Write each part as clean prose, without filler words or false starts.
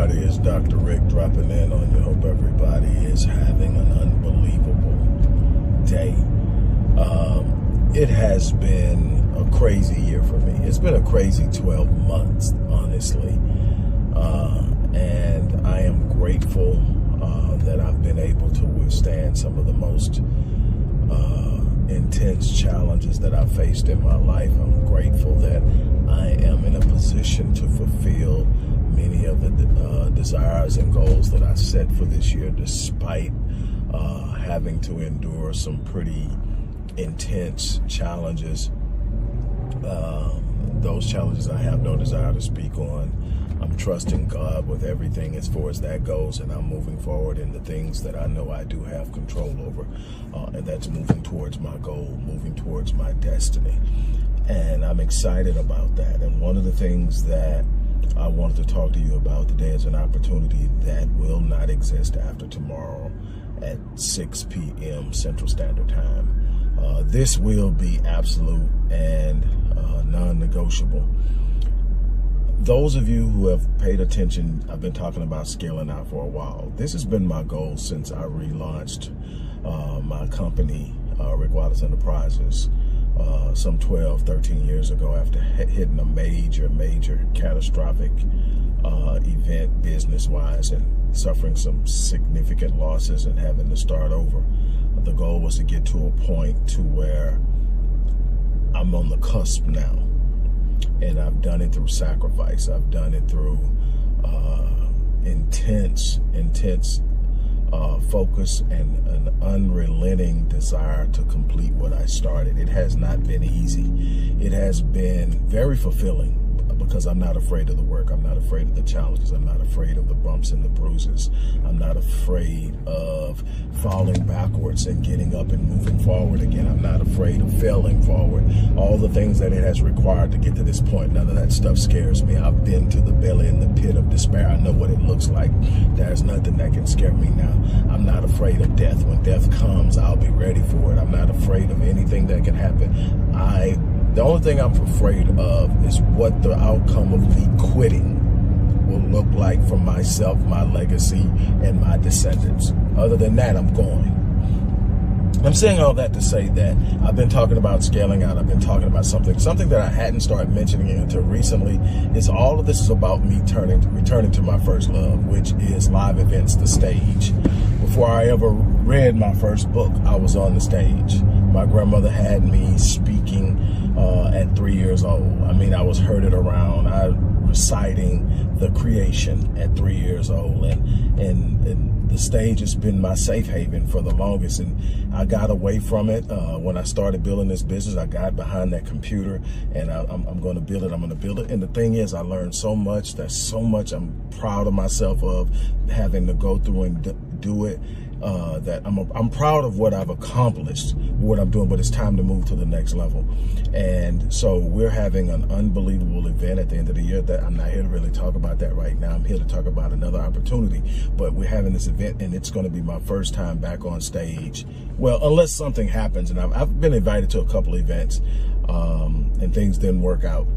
everybody, it's Dr. Rick dropping in on you. Hope everybody is having an unbelievable day. It has been a crazy year for me. It's been a crazy 12 months, honestly. And I am grateful that I've been able to withstand some of the most intense challenges that I've faced in my life. I'm grateful that I am in a position to fulfill many of the desires and goals that I set for this year, despite having to endure some pretty intense challenges. Those challenges I have no desire to speak on. I'm trusting God with everything as far as that goes, and I'm moving forward in the things that I know I do have control over, and that's moving towards my goal, moving towards my destiny. And I'm excited about that. And one of the things that I wanted to talk to you about today is an opportunity that will not exist after tomorrow at 6 p.m. Central Standard Time. This will be absolute and non-negotiable. Those of you who have paid attention, I've been talking about scaling out for a while. This has been my goal since I relaunched my company, Rick Wallace Enterprises, some 12, 13 years ago, after hitting a major catastrophic event business-wise and suffering some significant losses and having to start over. The goal was to get to a point to where I'm on the cusp now. And I've done it through sacrifice. I've done it through intense focus and an unrelenting desire to complete what I started. It has not been easy. It has been very fulfilling because I'm not afraid of the work. I'm not afraid of the challenges. I'm not afraid of the bumps and the bruises. I'm not afraid of falling backwards and getting up and moving forward again. I'm not afraid of failing forward. All the things that it has required to get to this point, none of that stuff scares me. I've been to the belly and the pit of despair. I know what it looks like. There's nothing that can scare me now. I'm not afraid of death. When death comes, I'll be ready for it. I'm not afraid of anything that can happen. The only thing I'm afraid of is what the outcome of me quitting will look like for myself, my legacy, and my descendants. Other than that, I'm going. I'm saying all that to say that I've been talking about scaling out. I've been talking about something that I hadn't started mentioning until recently. Is all of this is about me returning to my first love, which is live events, the stage. Before I ever read my first book, I was on the stage. My grandmother had me speaking at 3 years old. I mean, I was herded around. I reciting the creation at 3 years old, and the stage has been my safe haven for the longest. And I got away from it when I started building this business. I got behind that computer, and I'm going to build it. I'm going to build it. And the thing is, I learned so much. There's so much I'm proud of myself of having to go through and do it. That I'm proud of what I've accomplished, what I'm doing, but it's time to move to the next level. And so we're having an unbelievable event at the end of the year that I'm not here to really talk about that right now. I'm here to talk about another opportunity, but we're having this event and it's going to be my first time back on stage. Well, unless something happens, and I've been invited to a couple events and things didn't work out.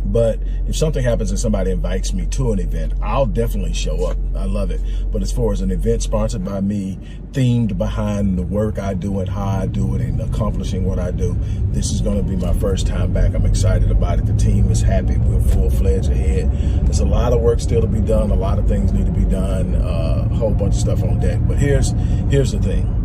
But if something happens and somebody invites me to an event, I'll definitely show up. I love it. But as far as an event sponsored by me, themed behind the work I do and how I do it and accomplishing what I do, this is going to be my first time back. I'm excited about it. The team is happy. We're full-fledged ahead. There's a lot of work still to be done. A lot of things need to be done. A whole bunch of stuff on deck. But here's the thing.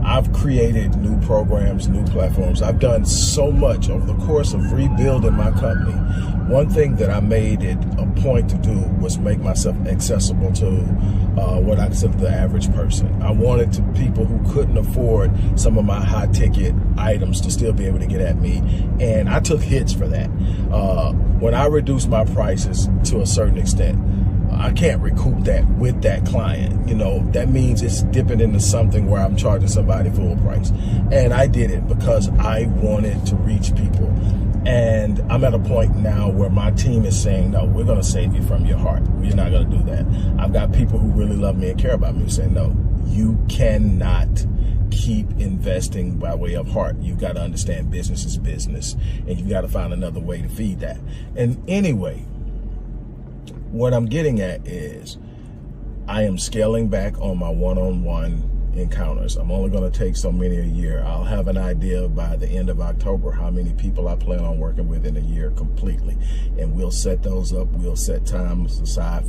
I've created new programs, new platforms. I've done so much over the course of rebuilding my company. One thing that I made it a point to do was make myself accessible to what I consider the average person. I wanted to people who couldn't afford some of my high ticket items to still be able to get at me. And I took hits for that. When I reduced my prices to a certain extent, I can't recoup that with that client. You know, that means it's dipping into something where I'm charging somebody full price. And I did it because I wanted to reach people. And I'm at a point now where my team is saying, no, we're going to save you from your heart. You're not going to do that. I've got people who really love me and care about me saying, no, you cannot keep investing by way of heart. You've got to understand business is business, and you've got to find another way to feed that. And anyway, what I'm getting at is I am scaling back on my one-on-one encounters. I'm only going to take so many a year. I'll have an idea by the end of October how many people I plan on working with in a year completely, and we'll set those up. We'll set times aside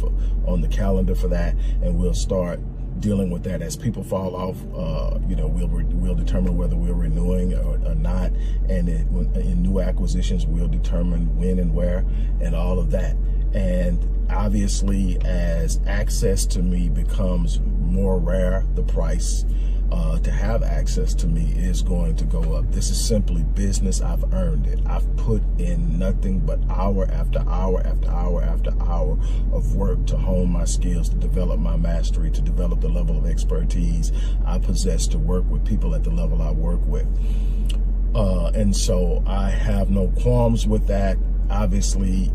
on the calendar for that, and we'll start dealing with that as people fall off. We'll determine whether we're renewing or not, and in new acquisitions we'll determine when and where and all of that. And obviously, as access to me becomes more rare, the price to have access to me is going to go up. This is simply business. I've earned it. I've put in nothing but hour after hour after hour after hour of work to hone my skills, to develop my mastery, to develop the level of expertise I possess to work with people at the level I work with. And so I have no qualms with that. Obviously,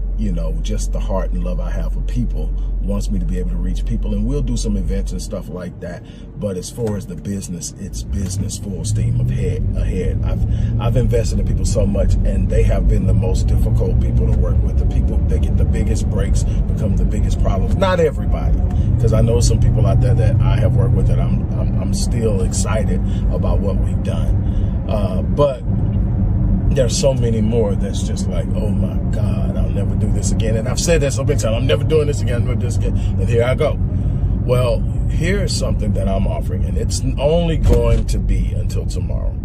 just the heart and love I have for people wants me to be able to reach people, and we'll do some events and stuff like that. But as far as the business, it's business full steam ahead. I've invested in people so much, and they have been the most difficult people to work with. The people that get the biggest breaks become the biggest problems. Not everybody, because I know some people out there that I have worked with that I'm still excited about what we've done. But there's so many more that's just like, oh my God, I'll never do this again. And I've said that so many times, I'm never doing this again, and here I go. Well, here's something that I'm offering, and it's only going to be until tomorrow.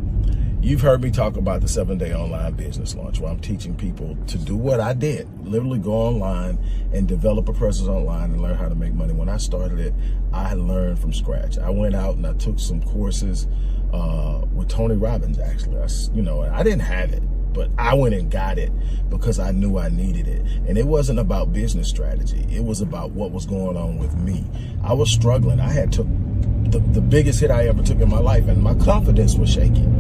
You've heard me talk about the 7-day online business launch, where I'm teaching people to do what I did, literally go online and develop a presence online and learn how to make money. When I started it, I learned from scratch. I went out and I took some courses with Tony Robbins, actually. I didn't have it, but I went and got it because I knew I needed it. And it wasn't about business strategy. It was about what was going on with me. I was struggling. I had took the biggest hit I ever took in my life, and my confidence was shaking.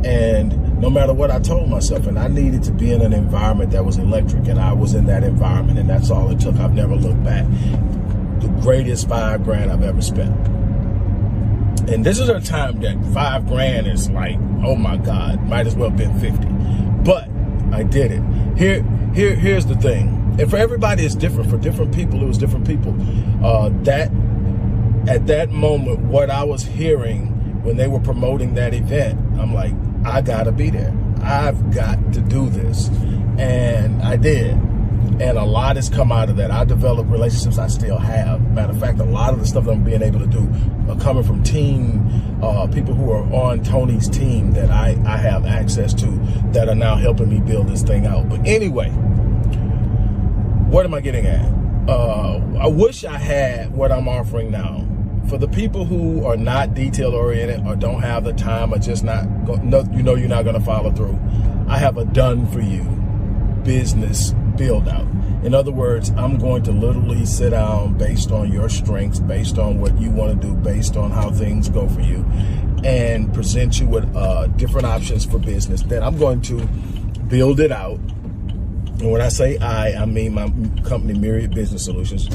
And no matter what I told myself, and I needed to be in an environment that was electric, and I was in that environment, and that's all it took. I've never looked back. The greatest $5,000 I've ever spent. And this is a time that $5,000 is like, oh my God, might as well have been 50. But I did it. Here's the thing. And for everybody, it's different. For different people, it was different people. That at that moment, what I was hearing when they were promoting that event, I'm like, I gotta be there. I've got to do this. And I did. And a lot has come out of that. I developed relationships I still have. Matter of fact, a lot of the stuff that I'm being able to do are coming from people who are on Tony's team that I have access to that are now helping me build this thing out. But anyway, what am I getting at? I wish I had what I'm offering now. For the people who are not detail oriented or don't have the time or just not, you're not going to follow through, I have a done for you business build out. In other words, I'm going to literally sit down based on your strengths, based on what you want to do, based on how things go for you, and present you with different options for business. Then I'm going to build it out. And when I say I mean my company, Myriad Business Solutions,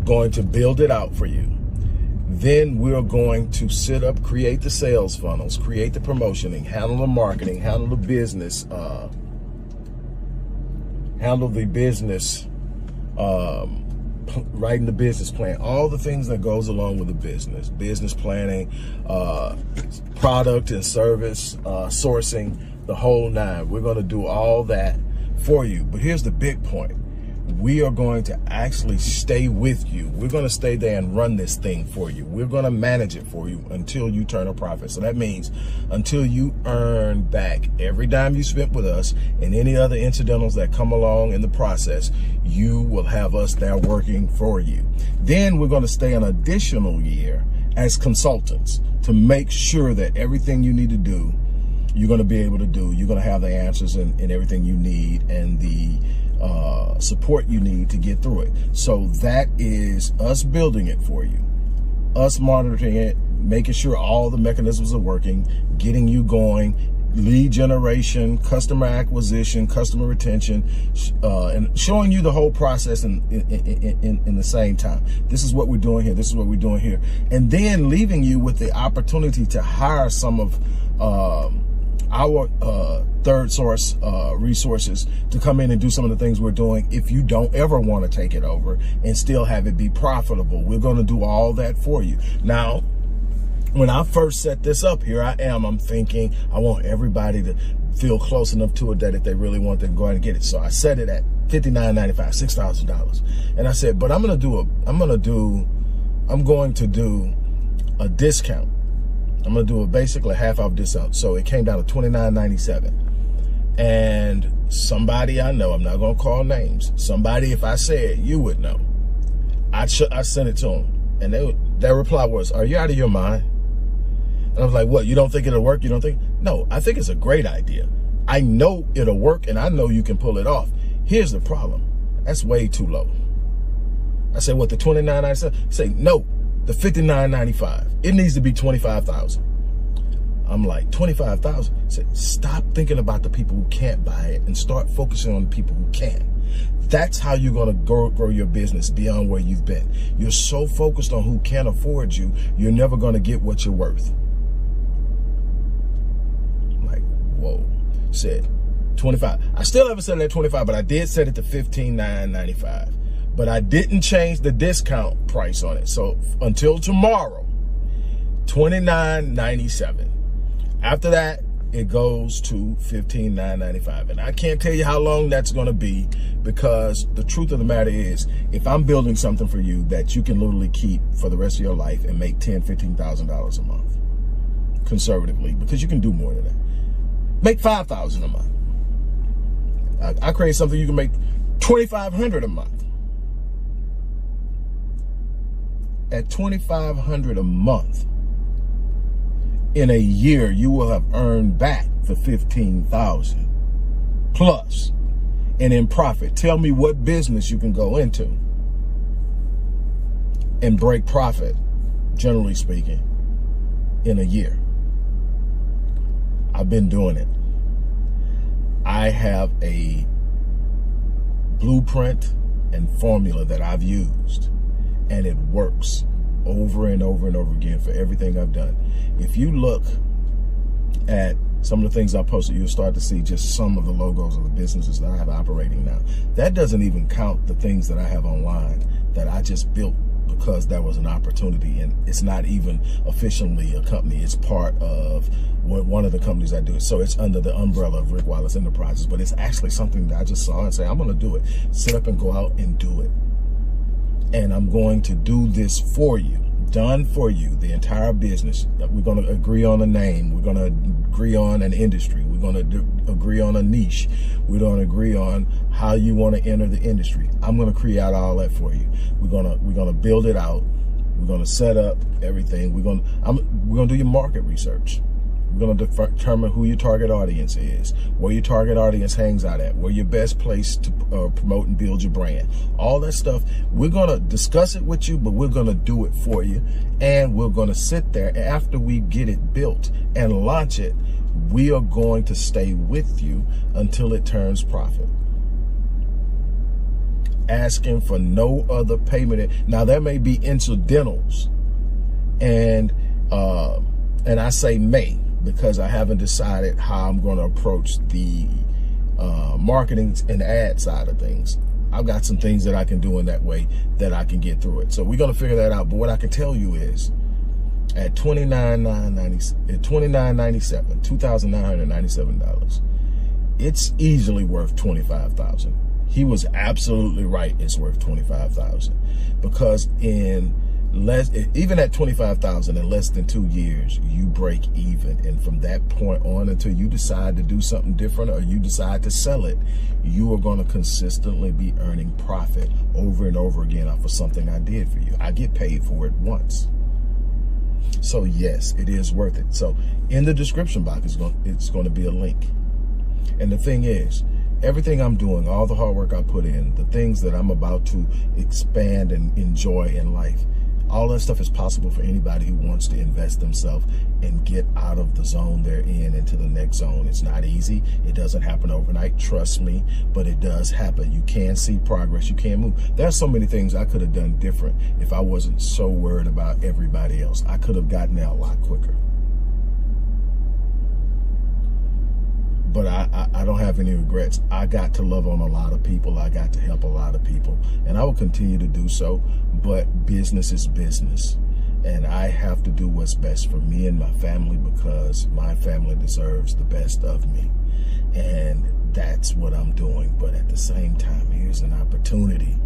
going to build it out for you. Then we're going to sit up, create the sales funnels, create the promotioning, handle the marketing, handle the business, writing the business plan, all the things that goes along with the business planning, product and service, sourcing, the whole nine. We're going to do all that for you. But here's the big point. We are going to actually stay with you. We're going to stay there and run this thing for you. We're going to manage it for you until you turn a profit. So that means until you earn back every dime you spent with us and any other incidentals that come along in the process, you will have us there working for you. Then we're going to stay an additional year as consultants to make sure that everything you need to do, you're going to be able to do. You're going to have the answers and everything you need and the support you need to get through it. So that is us building it for you, us monitoring it, making sure all the mechanisms are working, getting you going, lead generation, customer acquisition, customer retention, and showing you the whole process in the same time. This is what we're doing here. This is what we're doing here. And then leaving you with the opportunity to hire some of our third source resources to come in and do some of the things we're doing. If you don't ever want to take it over and still have it be profitable, we're going to do all that for you. Now, when I first set this up, here I am, I'm thinking I want everybody to feel close enough to it that if they really want to go ahead and get it. So I set it at $59.95, $6,000. And I said, but I'm going to do a discount. I'm going to do a basically half off discount. So it came down to $29.97. And somebody I know, I'm not going to call names, somebody, if I said, you would know. I sent it to them. And their reply was, are you out of your mind? And I was like, what, you don't think it'll work? You don't think? No, I think it's a great idea. I know it'll work and I know you can pull it off. Here's the problem. That's way too low. I said, what, the $29.97? Say, no, the $59.95. It needs to be $25,000. I'm like, $25,000? Say, stop thinking about the people who can't buy it and start focusing on the people who can. That's how you're going to grow your business beyond where you've been. You're so focused on who can afford you, you're never going to get what you're worth. Whoa, said 25. I still haven't set it at 25, but I did set it to $15,995. But I didn't change the discount price on it. So until tomorrow, $29.97. After that, it goes to $15,995. And I can't tell you how long that's going to be, because the truth of the matter is, if I'm building something for you that you can literally keep for the rest of your life and make $10,000, $15,000 a month, conservatively, because you can do more than that. Make $5,000 a month. I create something you can make $2,500 a month. At $2,500 a month, in a year, you will have earned back the $15,000 plus, and in profit. Tell me what business you can go into and break profit, generally speaking, in a year. I've been doing it. I have a blueprint and formula that I've used, and it works over and over and over again for everything I've done. If you look at some of the things I posted, you'll start to see just some of the logos of the businesses that I have operating now. That doesn't even count the things that I have online that I just built because that was an opportunity, and it's not even officially a company. It's part of one of the companies I do. So it's under the umbrella of Rick Wallace Enterprises, but it's actually something that I just saw and say, I'm going to do it. Sit up and go out and do it. And I'm going to do this for you, done for you, the entire business. We're going to agree on a name. We're going to agree on an industry. We're going to agree on a niche. We're going to agree on how you want to enter the industry. I'm going to create all that for you. We're going to build it out. We're going to set up everything. We're going to do your market research. We're going to determine who your target audience is, where your target audience hangs out at, where your best place to promote and build your brand. All that stuff, we're going to discuss it with you, but we're going to do it for you. And we're going to sit there after we get it built and launch it. We are going to stay with you until it turns profit. Asking for no other payment. Now, there may be incidentals, and I say may, because I haven't decided how I'm going to approach the marketing and ad side of things. I've got some things that I can do in that way that I can get through it. So we're going to figure that out. But what I can tell you is, at $29.97, $2,997, it's easily worth $25,000. He was absolutely right. It's worth $25,000, because even at $25,000 in less than 2 years, you break even. And from that point on, until you decide to do something different or you decide to sell it, you are going to consistently be earning profit over and over again off of something I did for you. I get paid for it once. So yes, it is worth it. So in the description box, it's going to be a link. And the thing is, everything I'm doing, all the hard work I put in, the things that I'm about to expand and enjoy in life, all that stuff is possible for anybody who wants to invest themselves and get out of the zone they're in into the next zone. It's not easy. It doesn't happen overnight, trust me, but it does happen. You can see progress. You can move. There's so many things I could have done different if I wasn't so worried about everybody else. I could have gotten there a lot quicker. but I don't have any regrets. I got to love on a lot of people. I got to help a lot of people, and I will continue to do so. But business is business, and I have to do what's best for me and my family, because my family deserves the best of me. And that's what I'm doing. But at the same time, here's an opportunity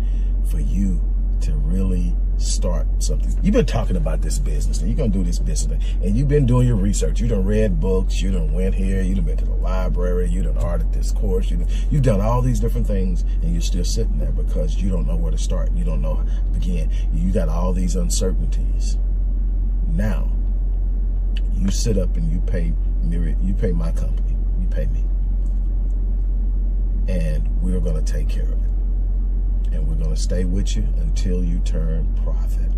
for you to really start something. You've been talking about this business, and you're going to do this business, and you've been doing your research. You done read books. You done went here. You done been to the library. You done ordered this course. You've done all these different things, and you're still sitting there because you don't know where to start. You don't know how to begin. You got all these uncertainties. Now, you sit up and you pay my company. You pay me. And we're going to take care of it. And we're going to stay with you until you turn profit.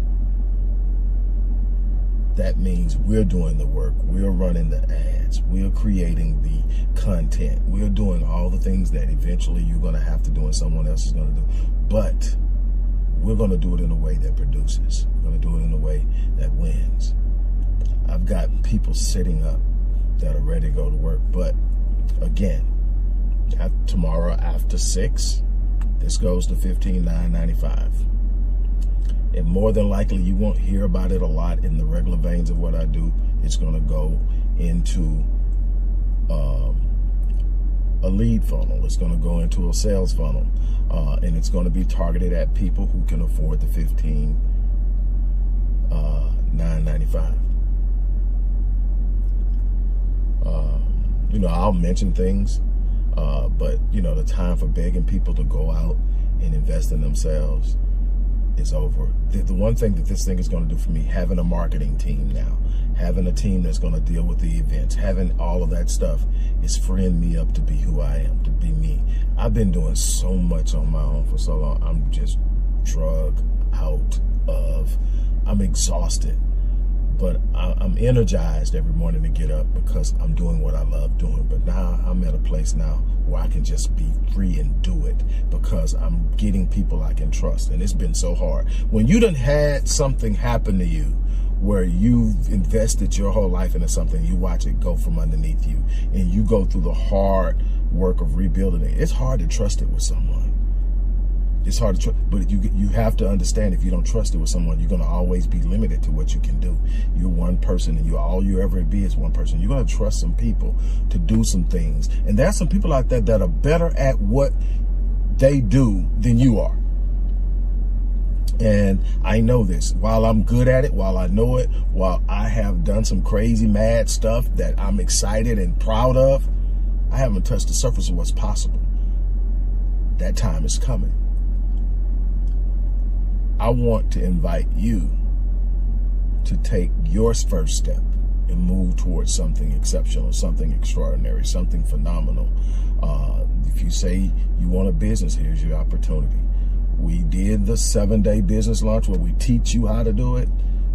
That means we're doing the work. We're running the ads. We're creating the content. We're doing all the things that eventually you're going to have to do and someone else is going to do. But we're going to do it in a way that produces. We're going to do it in a way that wins. I've got people sitting up that are ready to go to work. But again, tomorrow after 6, this goes to $15,995. And more than likely, you won't hear about it a lot in the regular veins of what I do. It's going to go into a lead funnel. It's going to go into a sales funnel. And it's going to be targeted at people who can afford the $15,995. I'll mention things. But, the time for begging people to go out and invest in themselves is over. The one thing that this thing is going to do for me, having a marketing team now, having a team that's going to deal with the events, having all of that stuff is freeing me up to be who I am, to be me. I've been doing so much on my own for so long. I'm just drug out of, I'm exhausted. But I'm energized every morning to get up because I'm doing what I love doing. But now I'm at a place now where I can just be free and do it because I'm getting people I can trust. And it's been so hard. When you done had something happen to you where you've invested your whole life into something, you watch it go from underneath you, and you go through the hard work of rebuilding it, it's hard to trust it with someone. It's hard to trust, but you have to understand, if you don't trust it with someone, you're going to always be limited to what you can do. You're one person, and all you ever be is one person. You're going to trust some people to do some things. And there's some people out there that are better at what they do than you are. And I know this. While I'm good at it, while I know it, while I have done some crazy, mad stuff that I'm excited and proud of, I haven't touched the surface of what's possible. That time is coming. I want to invite you to take your first step and move towards something exceptional, something extraordinary, something phenomenal. If you say you want a business, here's your opportunity. We did the 7-day business launch where we teach you how to do it.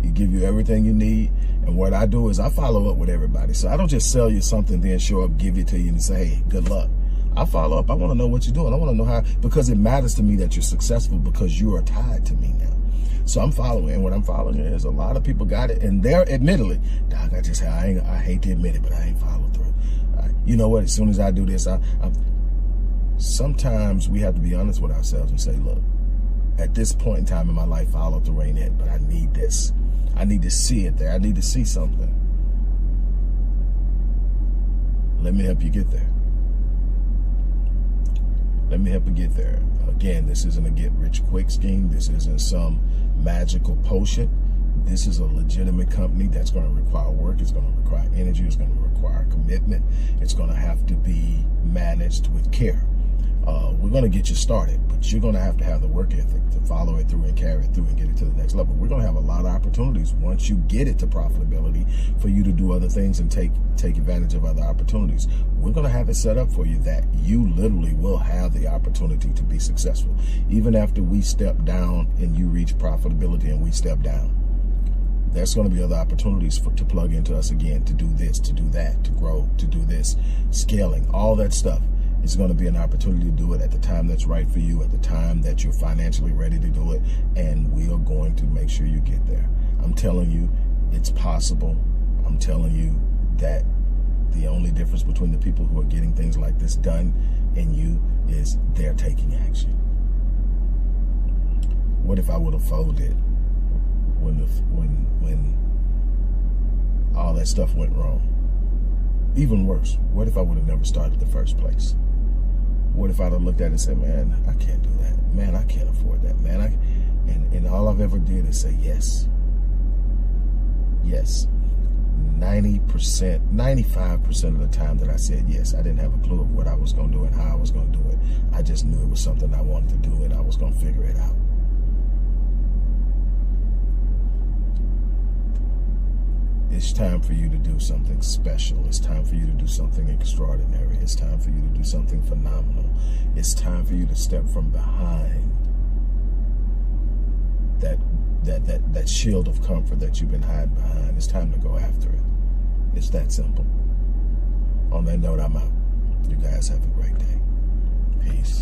We give you everything you need. And what I do is I follow up with everybody. So I don't just sell you something, then show up, give it to you and say, hey, good luck. I follow up. I want to know what you're doing. I want to know how, because it matters to me that you're successful because you are tied to me now. So I'm following, and what I'm following is a lot of people got it, and they're admittedly, Doc, I hate to admit it, but I ain't followed through. You know what? As soon as I do this, sometimes we have to be honest with ourselves and say, look, at this point in time in my life, follow through ain't it, but I need this. I need to see it there. I need to see something. Let me help you get there. Let me help you get there. Again, this isn't a get-rich-quick scheme. This isn't some magical potion. This is a legitimate company that's going to require work. It's going to require energy. It's going to require commitment. It's going to have to be managed with care. We're going to get you started, but you're going to have the work ethic to follow it through and carry it through and get it to the next level. We're going to have a lot of opportunities once you get it to profitability for you to do other things and take advantage of other opportunities. We're going to have it set up for you that you literally will have the opportunity to be successful. Even after we step down and you reach profitability and we step down, there's going to be other opportunities to plug into us again, to do this, to do that, to grow, to do this, scaling, all that stuff. It's going to be an opportunity to do it at the time that's right for you, at the time that you're financially ready to do it, and we are going to make sure you get there. I'm telling you, it's possible. I'm telling you that The only difference between the people who are getting things like this done and you is they're taking action. What if I would have folded when all that stuff went wrong? Even worse, what if I would have never started in the first place? What if I'd have looked at it and said, man, I can't do that. Man, I can't afford that. Man, and all I've ever did is say yes. Yes. 90%, 95% of the time that I said yes, I didn't have a clue of what I was going to do and how I was going to do it. I just knew it was something I wanted to do and I was going to figure it out. It's time for you to do something special. It's time for you to do something extraordinary. It's time for you to do something phenomenal. It's time for you to step from behind that shield of comfort that you've been hiding behind. It's time to go after it. It's that simple. On that note, I'm out. You guys have a great day. Peace.